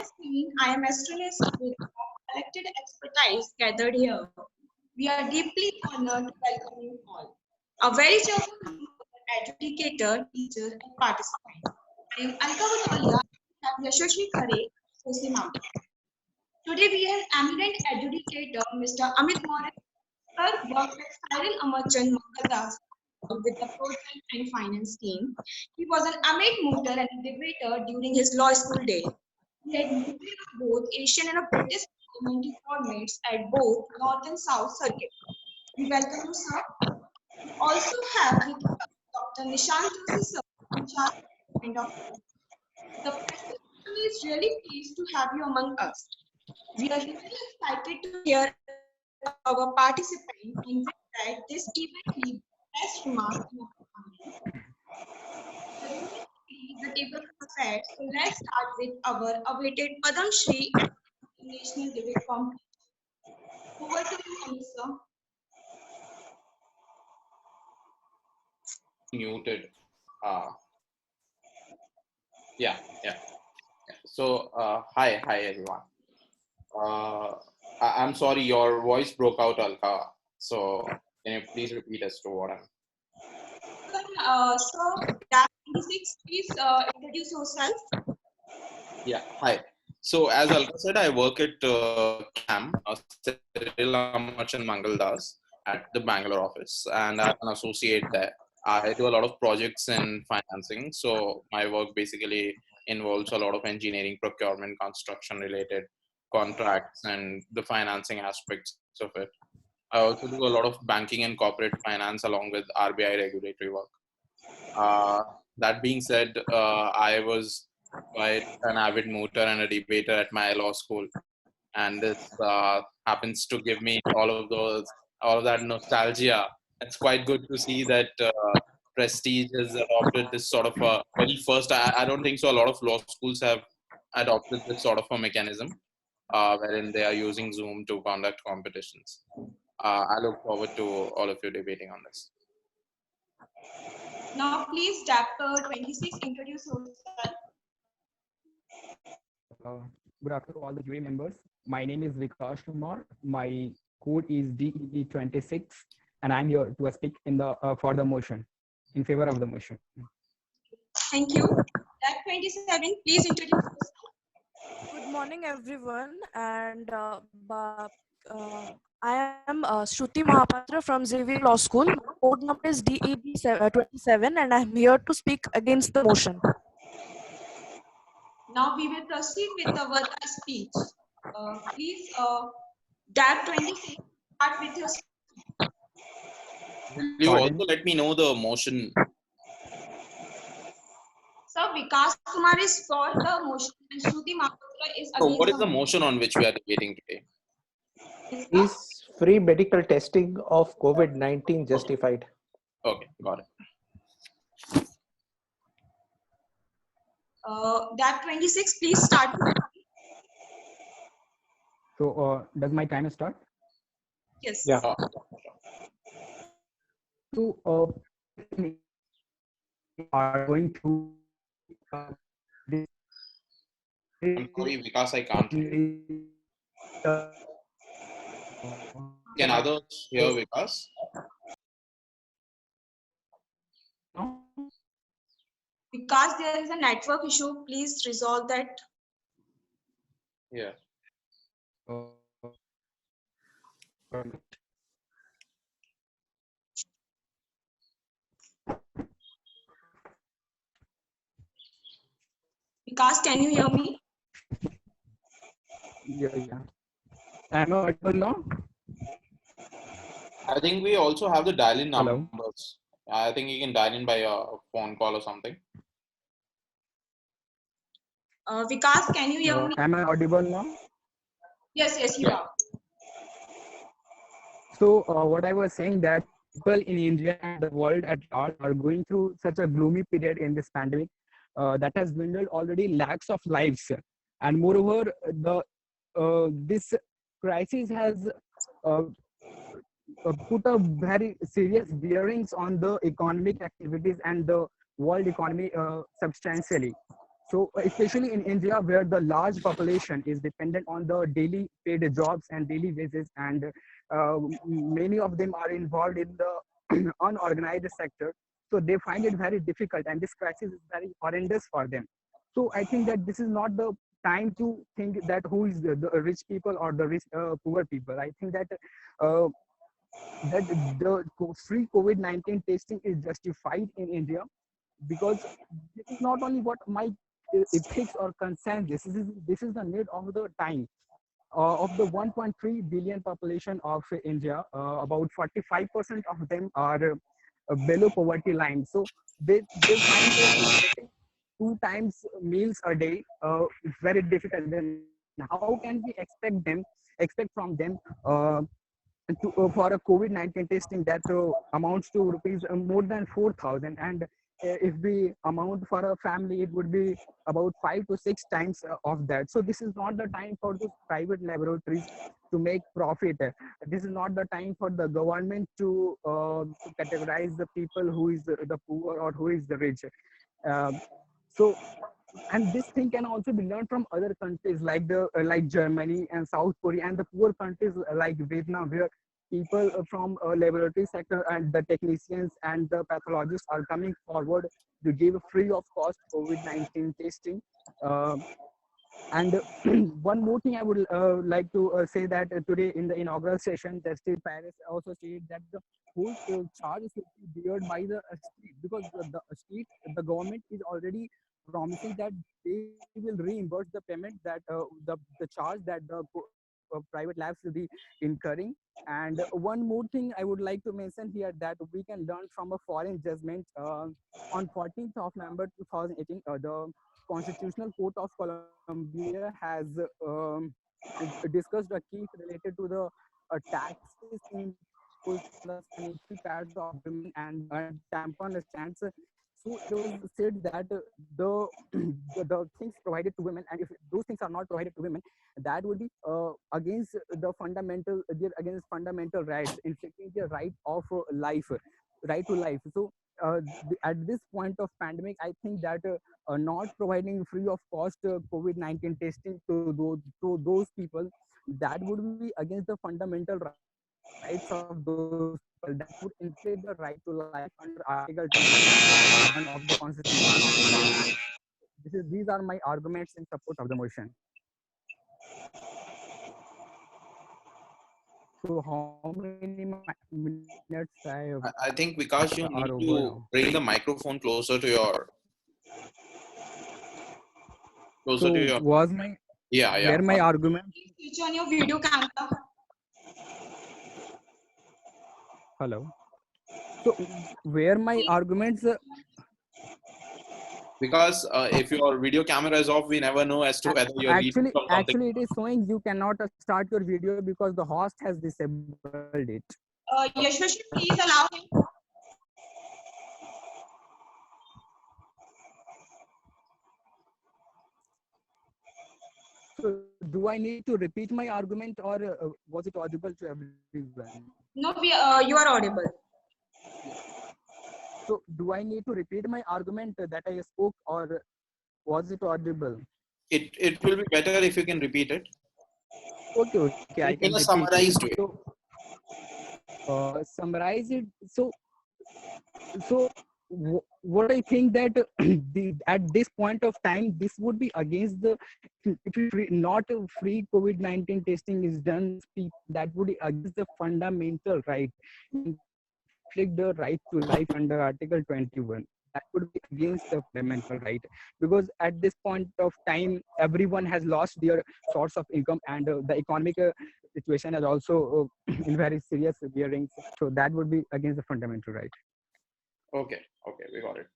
this meeting, I am astonished with the collected expertise gathered here. We are deeply honored to welcome you all. A very cheerful group of educator, teachers, and participants. I am Alka Batolia, I have Yashashri Khare, Sosi Mama. Today we have eminent educator Mr. Amit Moran. Sir worked at Cyril Amarchand Mangaldas with the project and finance team. He was an avid motor and debater during his law school days. He had movies of both Asian and a British parliamentary formats at both North and South Circuit. We welcome you, sir. We also have with us Dr. Nishant Joshi, sir, in charge of the president is really pleased to have you among us. We are really excited to hear our participants and wish that this event leaves best remarks in our mind. The table is set, so let's start with our awaited Padam Shri National Debate Competition. Over to you, Anissa. Muted. Yeah. So, hi everyone. I'm sorry, your voice broke out, Alka. So, can you please repeat as to what I'm? So, that 26, please introduce yourself. Yeah, hi. So, as Alka said, I work at CAM, Cyril Amarchand Mangaldas, at the Bangalore office, and I'm an associate there. I do a lot of projects in financing, so my work basically involves a lot of engineering, procurement, construction related contracts, and the financing aspects of it. I also do a lot of banking and corporate finance along with RBI regulatory work. That being said, I was quite an avid mooter and a debater at my law school, and this happens to give me all of that nostalgia. It's quite good to see that Prestige has adopted this sort of a very first. I don't think so. A lot of law schools have adopted this sort of a mechanism, wherein they are using Zoom to conduct competitions. I look forward to all of you debating on this. Now, please, Chapter 26, introduce yourself. Good afternoon, all the jury members. My name is Vikas Kumar. My code is DEB26, and I'm here to speak in the for the motion, in favor of the motion. Thank you. That 27, please introduce yourself. Good morning, everyone, and I am Shruti Mahapatra from Xavier Law School. My code number is DEB27, and I'm here to speak against the motion. Now we will proceed with our speech. Please, DAB 26, start with your speech. Will you also let me know the motion? Sir, Vikas Kumar is for the motion and Shruti Mahapatra is against. So, what is the motion on which we are debating today? Is free medical testing of COVID-19 justified? Okay, got it. DAB 26, please start. So, does my time start? Yes. Yeah. So, are going to. I'm sorry, Vikas, I can't hear you. Can others hear Vikas? Because there is a network issue, please resolve that. Yeah. Vikas, can you hear me? Yeah. Am I audible now? I think we also have the dial-in Hello? numbers. I think you can dial in by a phone call or something. Vikas, can you hear me? Am I audible now? Yes, you are. So, what I was saying that people in India and the world at large are going through such a gloomy period in this pandemic that has dwindled already lakhs of lives, and moreover, this crisis has put a very serious bearings on the economic activities and the world economy substantially. So especially in India, where the large population is dependent on the daily paid jobs and daily wages, and many of them are involved in the unorganized sector, so they find it very difficult, and this crisis is very horrendous for them. So I think that this is not the time to think that who is the rich people or the rich poor people. I think that uh, free COVID-19 testing is justified in India, because this is not only what my ethics or consent. This is the need of the time. Of the 1.3 billion population of India, about 45% of them are below poverty line. So they find getting 2 times meals a day very difficult. Then how can we expect from them for a COVID-19 testing that amounts to rupees more than 4,000, and if the amount for a family, it would be about 5 to 6 times of that. So this is not the time for the private laboratories to make profit. This is not the time for the government to categorize the people who is the poor or who is the rich. Uh, so and this thing can also be learned from other countries like the like Germany and South Korea, and the poor countries like Vietnam, where people from laboratory sector and the technicians and the pathologists are coming forward to give free of cost COVID-19 testing. Uh, and one more thing I would like to say, that today in the inaugural session, Justice Paris also said that the whole charge should be beared by the state, because the state, the government is already promising that they will reimburse the payment that the charge that the private labs will be incurring. And one more thing I would like to mention here, that we can learn from a foreign judgment. On 14th of November 2018, the Constitutional Court of Colombia has discussed a case related to the taxes imposed on the sanitary pads of women and tampon stands. So it was said that the, the things provided to women, and if those things are not provided to women, that would be against the fundamental, against fundamental rights, inflicting the right of life, right to life. So at this point of pandemic, I think that not providing free of cost COVID-19 testing to those people, that would be against the fundamental rights of those people. That would inflict the right to life under Article 21 of the Constitution. These are my arguments in support of the motion. So how many minutes I think Vikas, you are need over to now? bring the microphone closer to your So was my yeah. where my argument? Switch on your video camera. Hello. So where my arguments? Because if your video camera is off, we never know as to whether you're reading from something. Actually, it is showing you cannot start your video because the host has disabled it. Yashasvi, please allow him. So do I need to repeat my argument, or was it audible to everyone? No, you are audible. So do I need to repeat my argument that I spoke, or was it audible? It will be better if you can repeat it. Okay, I can In a repeat summarized it. way. So summarize it. So what I think that at this point of time, this would be against the, if not free COVID-19 testing is done, that would be against the fundamental right, inflict the right to life under Article 21. That would be against the fundamental right, because at this point of time, everyone has lost their source of income, and the economic situation is also in very serious bearings. So that would be against the fundamental right. Okay, we got it.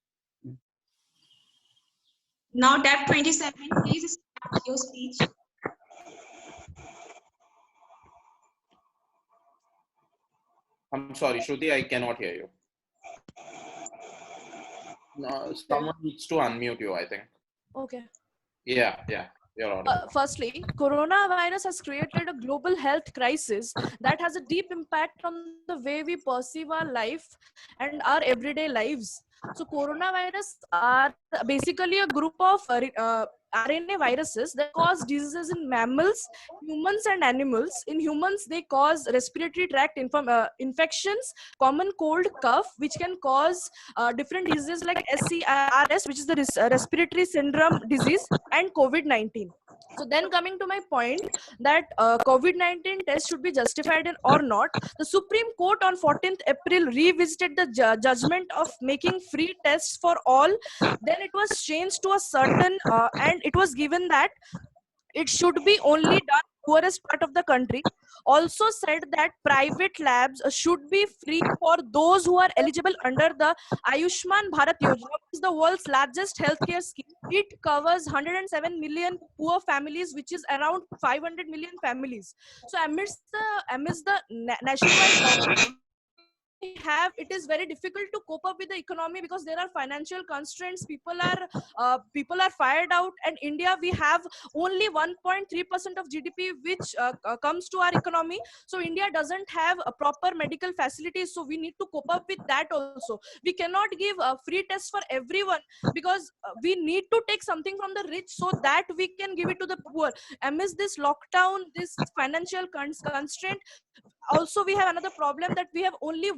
Now, Deb 27, please start your speech. I'm sorry, Shruti, I cannot hear you. No, someone needs to unmute you, I think. Okay. Yeah, you're audible. Firstly, coronavirus has created a global health crisis that has a deep impact on the way we perceive our life and our everyday lives. So coronavirus are basically a group of RNA viruses that cause diseases in mammals, humans, and animals. In humans, they cause respiratory tract infections, common cold, cough, which can cause different diseases like SCRS, which is the respiratory syndrome disease, and COVID-19. So then coming to my point that COVID-19 test should be justified or not, the Supreme Court on 14th April revisited the judgment of making free tests for all. Then it was changed to a certain, and it was given that it should be only done poorest part of the country. Also said that private labs should be free for those who are eligible under the Ayushman Bharat Yojana, which is the world's largest healthcare scheme. It covers 107 million poor families, which is around 500 million families. So amidst the nationwide we have, it is very difficult to cope up with the economy because there are financial constraints. People are fired out, and India, we have only 1.3% of GDP which comes to our economy. So India doesn't have a proper medical facilities, so we need to cope up with that also. We cannot give free tests for everyone because we need to take something from the rich so that we can give it to the poor. Amidst this lockdown, this financial constraint, also we have another problem that we have only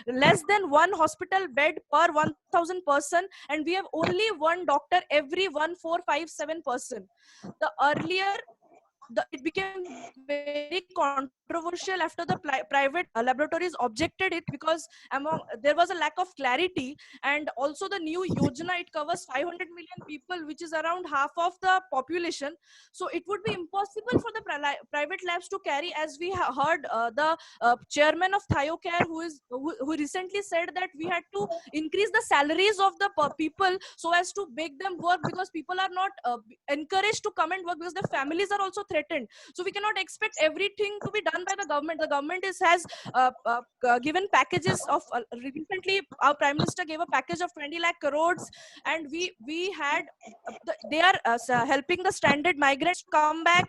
less than one hospital bed per 1000 person, and we have only one doctor every 1457 person. The earlier it became very controversial after the private laboratories objected it because there was a lack of clarity. And also the new yojana, it covers 500 million people, which is around half of the population. So it would be impossible for the private labs to carry, as we heard the chairman of Thiocare, who recently said that we had to increase the salaries of the people so as to make them work, because people are not encouraged to come and work because their families are also threatened. So we cannot expect everything to be done by the government. The government has given packages of recently our prime minister gave a package of 20 lakh crores, and we had they are helping the stranded migrants to come back.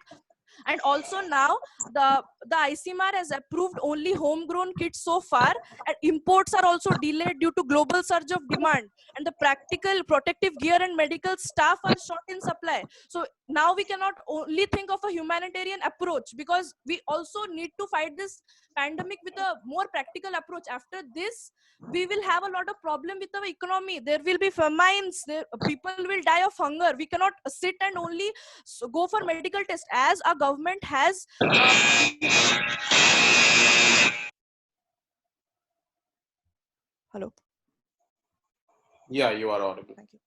And also now the ICMR has approved only homegrown kits so far, and imports are also delayed due to global surge of demand, and the practical protective gear and medical staff are short in supply. So now we cannot only think of a humanitarian approach, because we also need to fight this pandemic with a more practical approach. After this, we will have a lot of problem with our economy. There will be famines, people will die of hunger. We cannot sit and only go for medical test, as our government has hello. Yeah, you are audible. Thank you.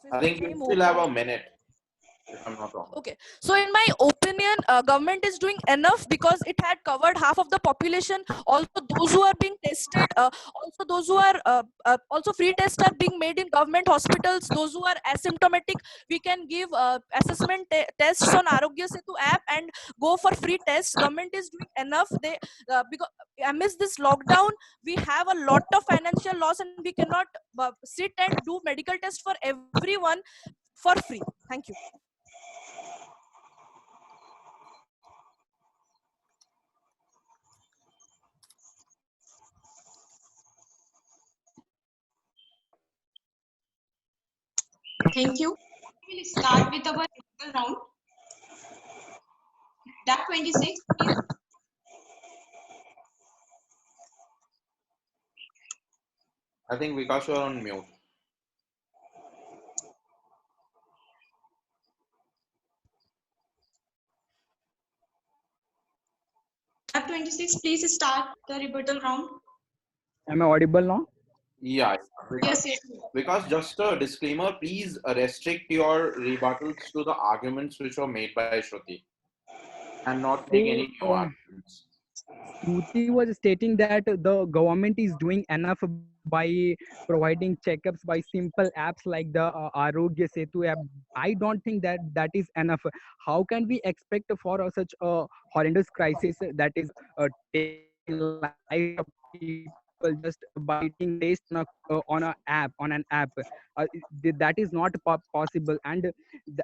So I is the think you same still have open? a minute, if I'm not wrong. Okay, so in my opinion, government is doing enough because it had covered half of the population. Also, those who are being tested, also those who are also free tests are being made in government hospitals. Those who are asymptomatic, we can give assessment tests on Arogya Setu app and go for free tests. Government is doing enough. They because amidst this lockdown, we have a lot of financial loss, and we cannot sit and do medical tests for everyone for free. Thank you. Thank you. We will start with our rebuttal round. That 26, please. I think Vikas, you're on mute. That 26, please start the rebuttal round. Am I audible now? Yeah. Yes, yes. Because just a disclaimer, please restrict your rebuttals to the arguments which were made by Shruti and not make any new arguments. Shruti was stating that the government is doing enough by providing checkups by simple apps like the Arogya Setu app. I don't think that that is enough. How can we expect for such a horrendous crisis that is taking lives of people just by doing tests on an app? That is not possible. And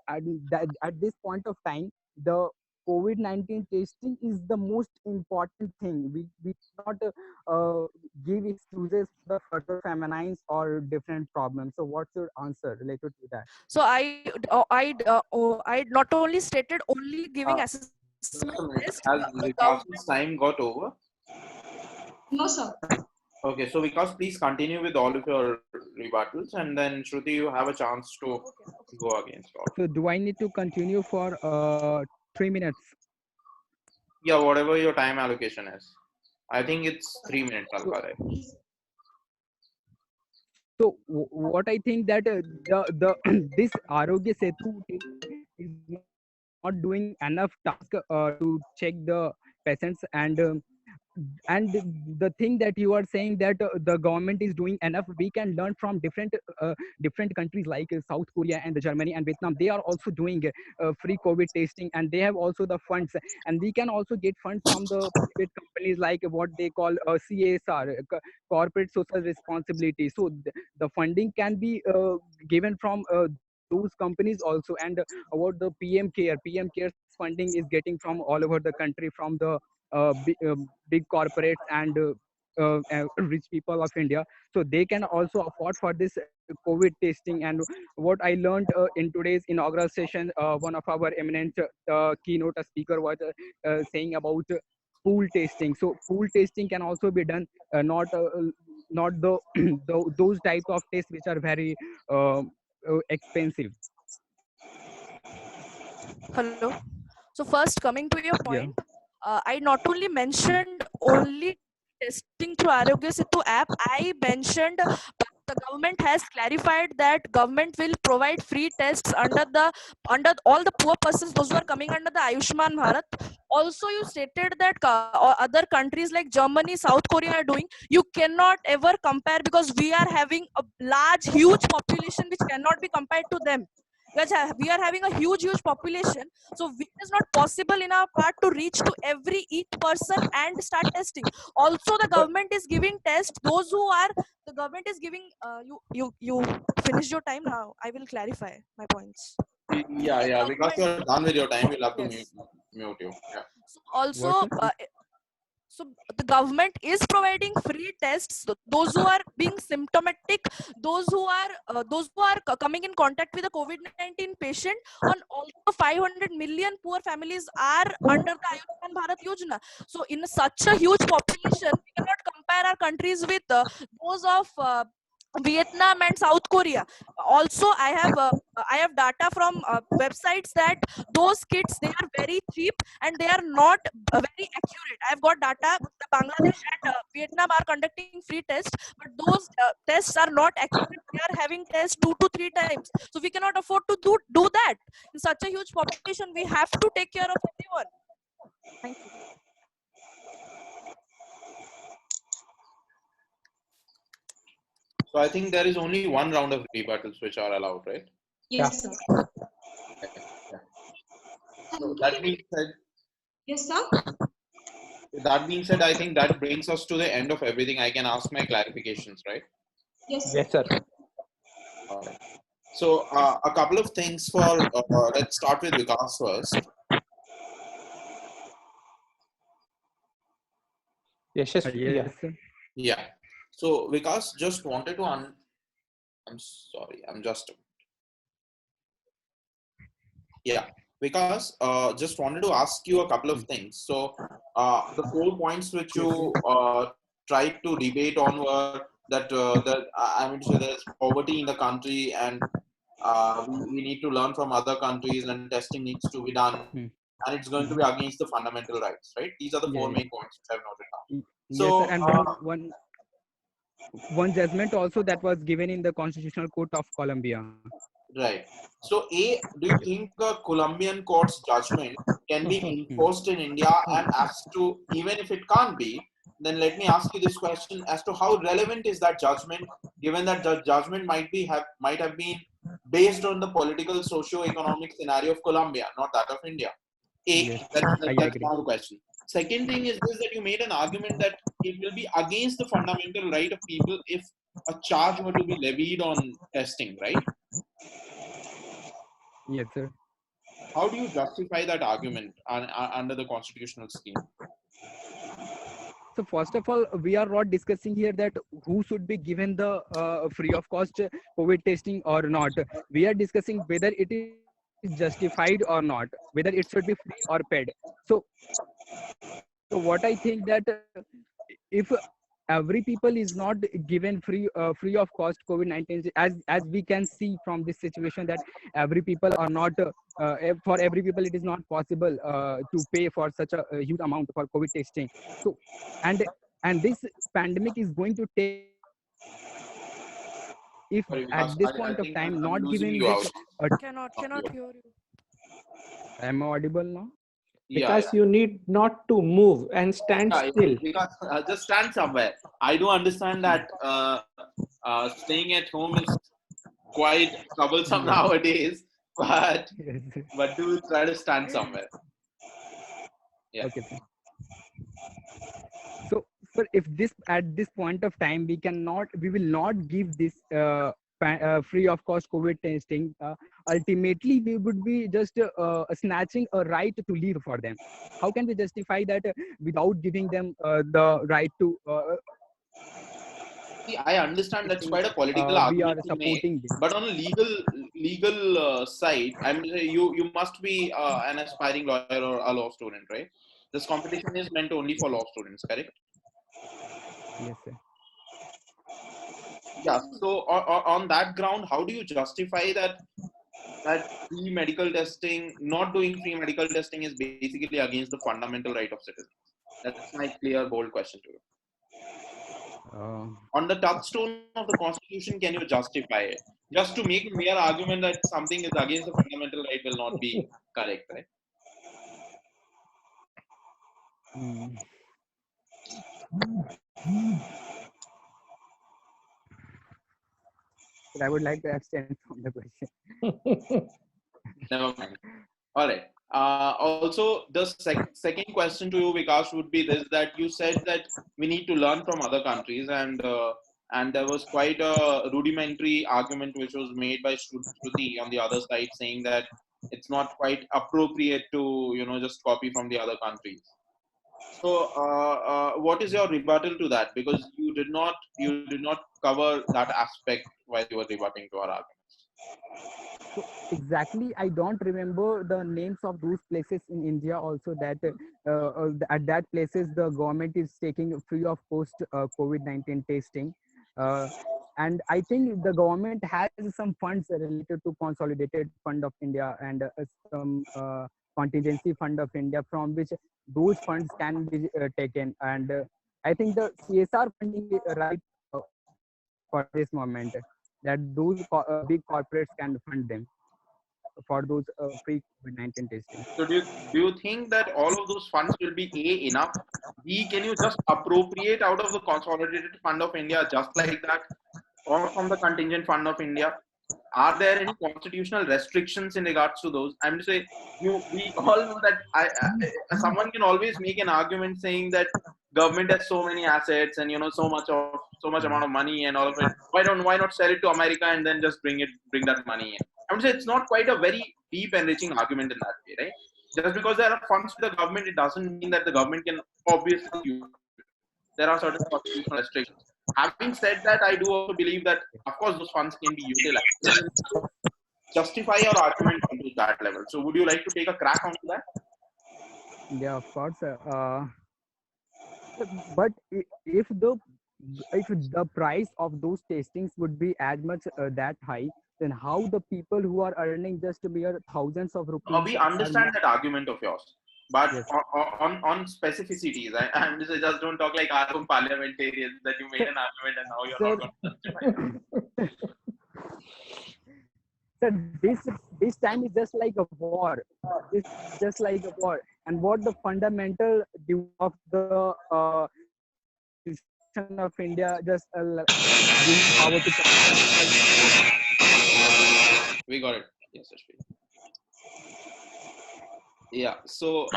at this point of time, the COVID-19 testing is the most important thing. We cannot give excuses for the further famines or different problems. So what's your answer related to that? So I not only stated only giving assessment Just a test. minute. The Has government. Vikas's time got over? No, sir. Okay, so Vikas, please continue with all of your rebuttals, and then Shruti, you have a chance to go against all. So do I need to continue for 3 minutes? Yeah, whatever your time allocation is. I think it's 3 minutes, Alka, right? So what I think that the this Arogya Setu is not doing enough task to check the patients, and the thing that you are saying that the government is doing enough, we can learn from different countries like South Korea and Germany and Vietnam. They are also doing free COVID testing, and they have also the funds, and we can also get funds from the private companies like what they call CSR, corporate social responsibility. So the funding can be given from those companies also. And about the PM Cares funding is getting from all over the country, from the big corporates and rich people of India. So they can also afford for this COVID testing. And what I learned in today's inaugural session, one of our eminent keynote speaker was saying about pool testing. So pool testing can also be done, not those type of tests which are very expensive. Hello. So first, coming to your Yeah. point, I not only mentioned only testing through Arogya Setu app. I mentioned the government has clarified that government will provide free tests under all the poor persons, those who are coming under the Ayushman Bharat. Also, you stated that other countries like Germany, South Korea are doing. You cannot ever compare, because we are having a large, huge population which cannot be compared to them. We are having a huge population, so it is not possible in our part to reach to every each person and start testing. Also, the But government is giving tests those who are, the government is giving you finish your time now. I will clarify my points. yeah, because Government, you're done with your time, we'll have to yes. mute you. Yeah. So also, What's it? so the government is providing free tests. Those who are being symptomatic, those who are coming in contact with a COVID-19 patient, on all the 500 million poor families are under the Ayushman Bharat Yojana. So in such a huge population, we cannot compare our countries with those of Vietnam and South Korea. Also, I have data from websites that those kits, they are very cheap and they are not very accurate. I've got data. The Bangladesh and Vietnam are conducting free tests, but those tests are not accurate. They are having tests 2 to 3 times. So we cannot afford to do that. In such a huge population, we have to take care of everyone. Thank you. So I think there is only one round of rebuttals which are allowed, right? Yes, sir. So that being said, Yes, sir. I think that brings us to the end of everything. I can ask my clarifications, right? Yes, sir. Yes, sir. All right. So a couple of things for let's start with Vikas first. Yes, yes, yeah. Yes, sir. Yeah. So Vikas just wanted to I'm sorry. I'm just yeah. Vikas just wanted to ask you a couple of things. So the 4 points which you tried to debate on were that I mean to say there's poverty in the country, and we need to learn from other countries, and testing needs to be done, and it's going to be against the fundamental rights, right? These are the 4 Yeah, main points which I've noted down. yes, sir. So And one judgment also that was given in the Constitutional Court of Colombia. right. So do you think the Colombian court's judgment can be enforced in India? And as to, even if it can't be, then let me ask you this question as to how relevant is that judgment, given that the judgment might have been based on the political socio-economic scenario of Colombia, not that of India. Yes, That's I one agree. of the question. Second thing is this, that you made an argument that it will be against the fundamental right of people if a charge were to be levied on testing, right? Yes, sir. how do you justify that argument under the constitutional scheme? So first of all, we are not discussing here that who should be given the free of cost COVID testing or not. We are discussing whether it is justified or not, whether it should be free or paid. So, so what I think that if every people is not given free of cost COVID-19, as we can see from this situation that every people are not for every people it is not possible to pay for such a huge amount for COVID testing. So and this pandemic is going to take if Sorry, at Vikas, this I point of think time I'm not losing giving you this out. Cannot hear you. am I audible now? Yeah, Because you need not to move and stand yeah, still. because just stand somewhere. I do understand that staying at home is quite troublesome Yes. nowadays, but Yes. do try to stand somewhere. Yeah. Okay, sir. So, sir, if this at this point of time we will not give this free of cost COVID testing, ultimately we would be just snatching a right to live for them. How can we justify that without giving them the right to See, I understand that's testing? quite a political We are argument to make, supporting this. but on a legal side, I mean, you must be an aspiring lawyer or a law student, right? This competition is meant only for law students, correct? Yes, sir. Yeah. So on that ground, how do you justify that free medical testing, not doing free medical testing is basically against the fundamental right of citizens? That's my clear, bold question to you. Uh, On the touchstone of the constitution, can you justify it? Just to make a mere argument that something is against the fundamental right will not be correct, right? mm. But I would like to abstain from the question. Never mind. All right. Also, the second question to you, Vikas, would be this: that you said that we need to learn from other countries, and there was quite a rudimentary argument which was made by Shruti on the other side, saying that it's not quite appropriate to just copy from the other countries. So, what is your rebuttal to that? Because you did not cover that aspect while you were rebutting to our arguments. So exactly, I don't remember the names of those places in India. Also, that at that places the government is taking free of cost COVID-19 testing, uh, and I think the government has some funds related to Consolidated Fund of India and some contingency fund of India from which those funds can be taken. And I think the CSR funding right for this moment that those big corporates can fund them for those free COVID-19 testing. So do you think that all of those funds will be enough? B, can you just appropriate out of the Consolidated Fund of India just like that, or from the Contingent Fund of India? Are there any constitutional restrictions in regards to those? I'm just saying, we all know that someone can always make an argument saying that government has so many assets and so much amount of money and all of it. Why not sell it to America and then just bring that money in? I would say it's not quite a very deep enriching argument in that way, right? Just because there are funds to the government, it doesn't mean that the government can obviously use it. There are certain constitutional restrictions. Having said that, I do also believe that, of course, those funds can be utilized. Justify your argument onto that level. So, would you like to take a crack onto that? Yeah, of course. But if the price of those tastings would be as much that high, then how the people who are earning just mere thousands of rupees We are understand not? that argument of yours, but Yes. on specificities, I'm just don't talk like our own parliamentarians that you made an argument and now you're Sir, not going to justify. sir, this time is just like a war. It's just like a war. And what the fundamental duty of the Constitution of India just giving power to We got it. Yes, Ashwin. Yeah. So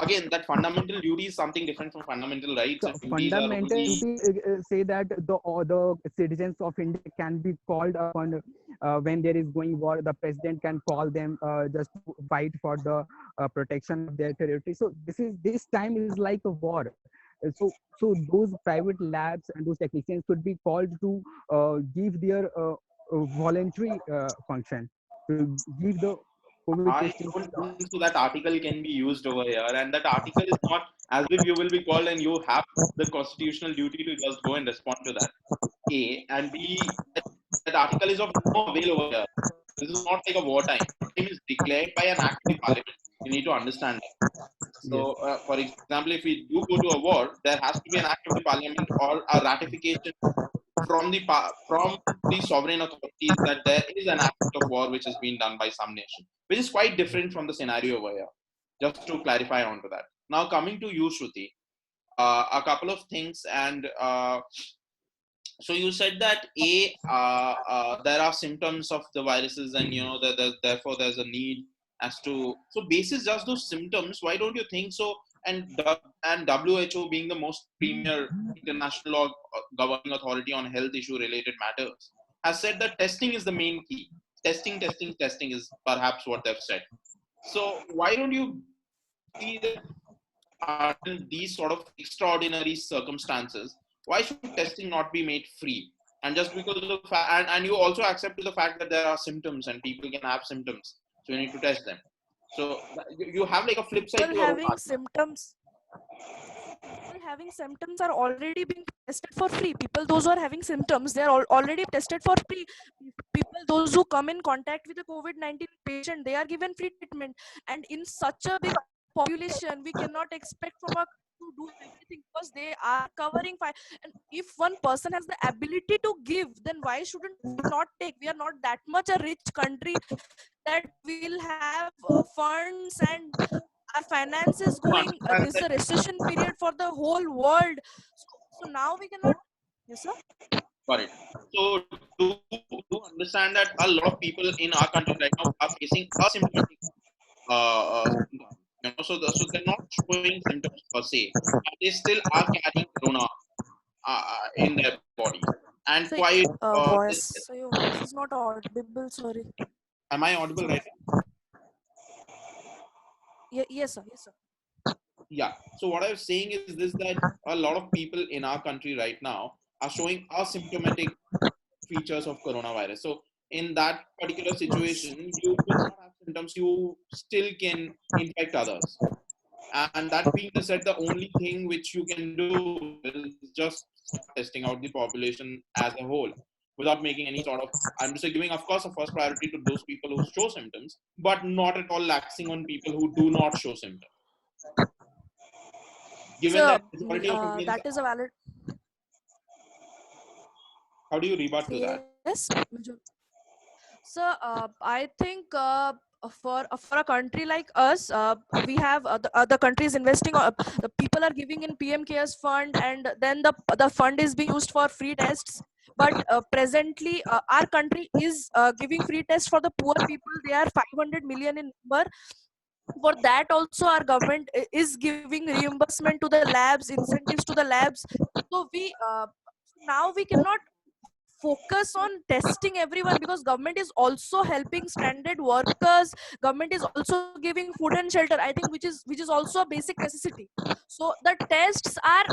again, that fundamental duty is something different from fundamental rights. So If duties are fundamental only duty say that the citizens of India can be called upon when there is going war. The president can call them just to fight for the protection of their territory. So this time is like a war. So those private labs and those technicians could be called to give their voluntary function to give the COVID I testing don't stuff. think so that article can be used over here. And that article is not as if you will be called and you have the constitutional duty to just go and respond to that. A and B, that article is of no avail over here. This is not like a wartime. Wartime is declared by an act of the parliament. You need to understand that. Yes. So, for example, if we do go to a war, there has to be an act of the parliament or a ratification from the sovereign authorities that there is an act of war which has been done by some nation, which is quite different from the scenario over here. Just to clarify onto that. Now, coming to you, Shruti, a couple of things, and so you said that there are symptoms of the viruses, and that therefore there's a need as to so basis just those symptoms. Why don't you think so? And WHO being the most premier international or governing authority on health issue related matters has said that testing is the main key. Testing is perhaps what they've said. So why don't you see that in these sort of extraordinary circumstances, why should testing not be made free? And just because of the fact, and you also accept the fact that there are symptoms and people can have symptoms, so you need to test them. So you have like a flip side People to your own having argument. symptoms people having symptoms are already being tested for free. People those who are having symptoms, they are already tested for free. People those who come in contact with a COVID-19 patient, they are given free treatment. And in such a big population, we cannot expect from a to do everything because they are covering five. And if one person has the ability to give, then why shouldn't we not take? We are not that much a rich country that will have funds and our finances To going. understand This is that, a recession period for the whole world. So now we cannot. Yes, sir. got it. So to understand that a lot of people in our country right now are facing asymptomatic symptoms. So they're not showing symptoms per se, but they still are carrying corona in their bodies. And So, quite, voice. So your voice is not audible. Sorry. am I audible right? Yes, sir. Yes, sir. Yeah. So what I was saying is this, that a lot of people in our country right now are showing asymptomatic features of coronavirus. So in that particular situation, you do not have symptoms, you still can infect others. And that being said, the only thing which you can do is just start testing out the population as a whole without making any sort of, I'm just giving, of course, a first priority to those people who show symptoms, but not at all laxing on people who do not show symptoms. Given So that majority of Indians, that is a valid. how do you rebut to that? Yes. So I think for a country like us, we have the country is investing. The people are giving in PM Cares fund, and then the fund is being used for free tests. But presently, our country is giving free tests for the poor people. They are 500 million in number. For that also, our government is giving reimbursement to the labs, incentives to the labs. So we now we cannot focus on testing everyone because government is also helping stranded workers. Government is also giving food and shelter, I think, which is also a basic necessity. So the tests are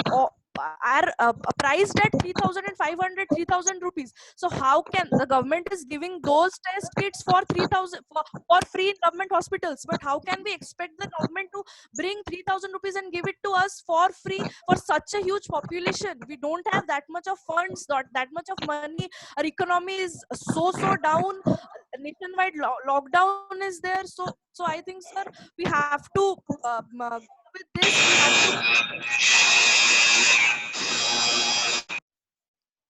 priced at 3,500 3,000 rupees. So how can the government is giving those test kits for 3,000 for free in government hospitals, but how can we expect the government to bring 3,000 rupees and give it to us for free for such a huge population? We don't have that much of funds, not that much of money. Our economy is so down. Nationwide lockdown is there. So I think, sir, we have to with this we have to.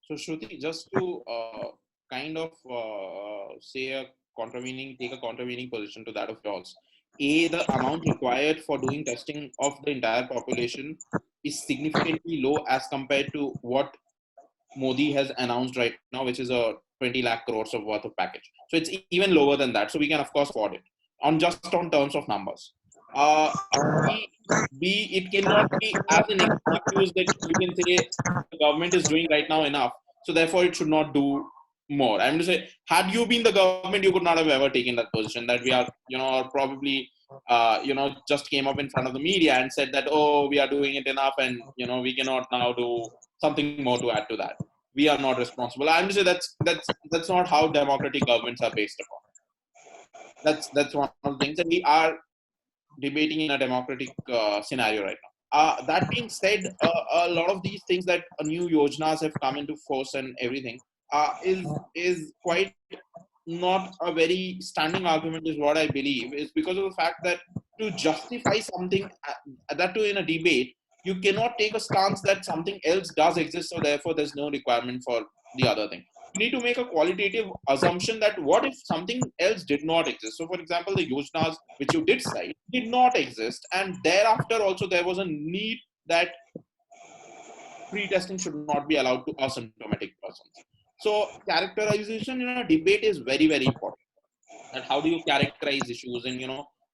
So Shruti, just to kind of take a contravening position to that of yours. The amount required for doing testing of the entire population is significantly low as compared to what Modi has announced right now, which is a 20 lakh crores of worth of package. So it's even lower than that. So we can of course afford it on terms of numbers. B, it cannot be as an excuse that you can say the government is doing right now enough, so therefore it should not do more. I'm to say, had you been the government, you could not have ever taken that position. That we are, or probably, just came up in front of the media and said that, oh, we are doing it enough, and we cannot now do something more to add to that. We are not responsible. I'm to say that's not how democratic governments are based upon. That's one of the things, and we are debating in a democratic scenario right now. That being said, a lot of these things that new yojnas have come into force and everything is quite not a very standing argument, is what I believe, is because of the fact that to justify something, that too in a debate, you cannot take a stance that something else does exist, so therefore there's no requirement for the other thing. You need to make a qualitative assumption that what if something else did not exist. So for example, the yojnas which you did cite did not exist, and thereafter also there was a need that pre-testing should not be allowed to asymptomatic persons. So characterization in a debate is very, very important. That how do you characterize issues, and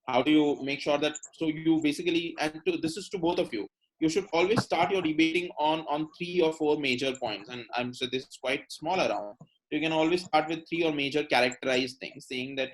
how do you make sure that, so you basically, and this is to both of you, you should always start your debating on 3 or 4 major points. And I'm so this is quite small around. You can always start with 3 or major characterized things, saying that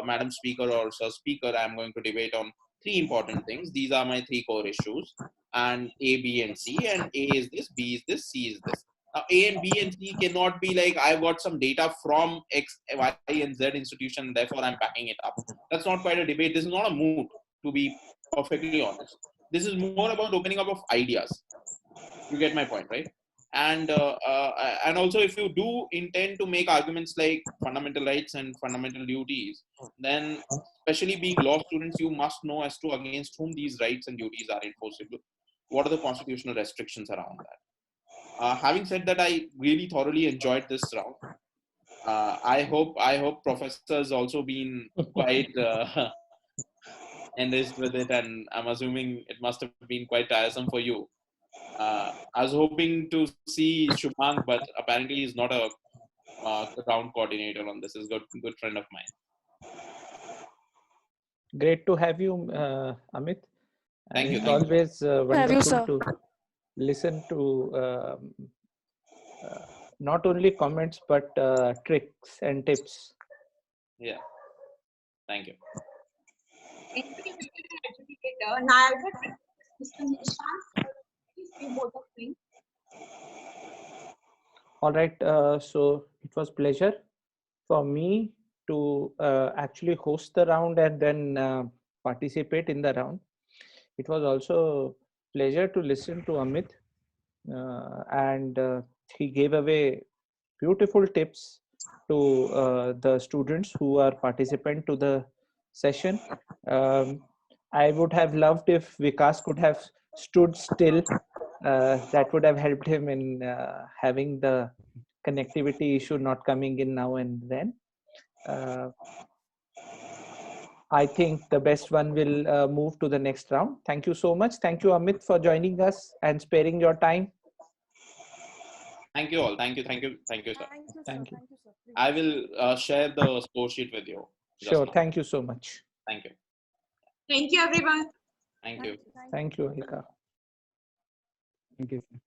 Madam Speaker or Sir Speaker, I'm going to debate on 3 important things. These are my 3 core issues, and A, B, and C. And A is this, B is this, C is this. Now, A and B and C cannot be like, I've got some data from X, Y, and Z institution, therefore I'm backing it up. That's not quite a debate. This is not a mood, to be perfectly honest. This is more about opening up of ideas. You get my point, right? And also, if you do intend to make arguments like fundamental rights and fundamental duties, then especially being law students, you must know as to against whom these rights and duties are enforceable. What are the constitutional restrictions around that? Having said that, I really thoroughly enjoyed this round. I hope professors also been quite enriched with it, and I'm assuming it must have been quite tiresome for you. I was hoping to see Shubhang, but apparently he's not a round coordinator on this. He's a good friend of mine. Great to have you, Amit. Thank you. It's always wonderful to listen to not only comments but tricks and tips. Yeah. Thank you. Thank you, educator. Now I would request Mr. Nishant, please do both of things. All right. So it was pleasure for me to actually host the round and then participate in the round. It was also pleasure to listen to Amit, and he gave away beautiful tips to the students who are participant to the session. I would have loved if Vikas could have stood still. That would have helped him in having the connectivity issue not coming in now and then. I think the best one will move to the next round. Thank you so much. Thank you, Amit, for joining us and sparing your time. Thank you all. Thank you, sir. Thank you. Thank you, sir. I will share the score sheet with you. Sure. Thank you so much. Thank you. Thank you, everyone. Thank you. Thank you, Alika. Thank you, sir.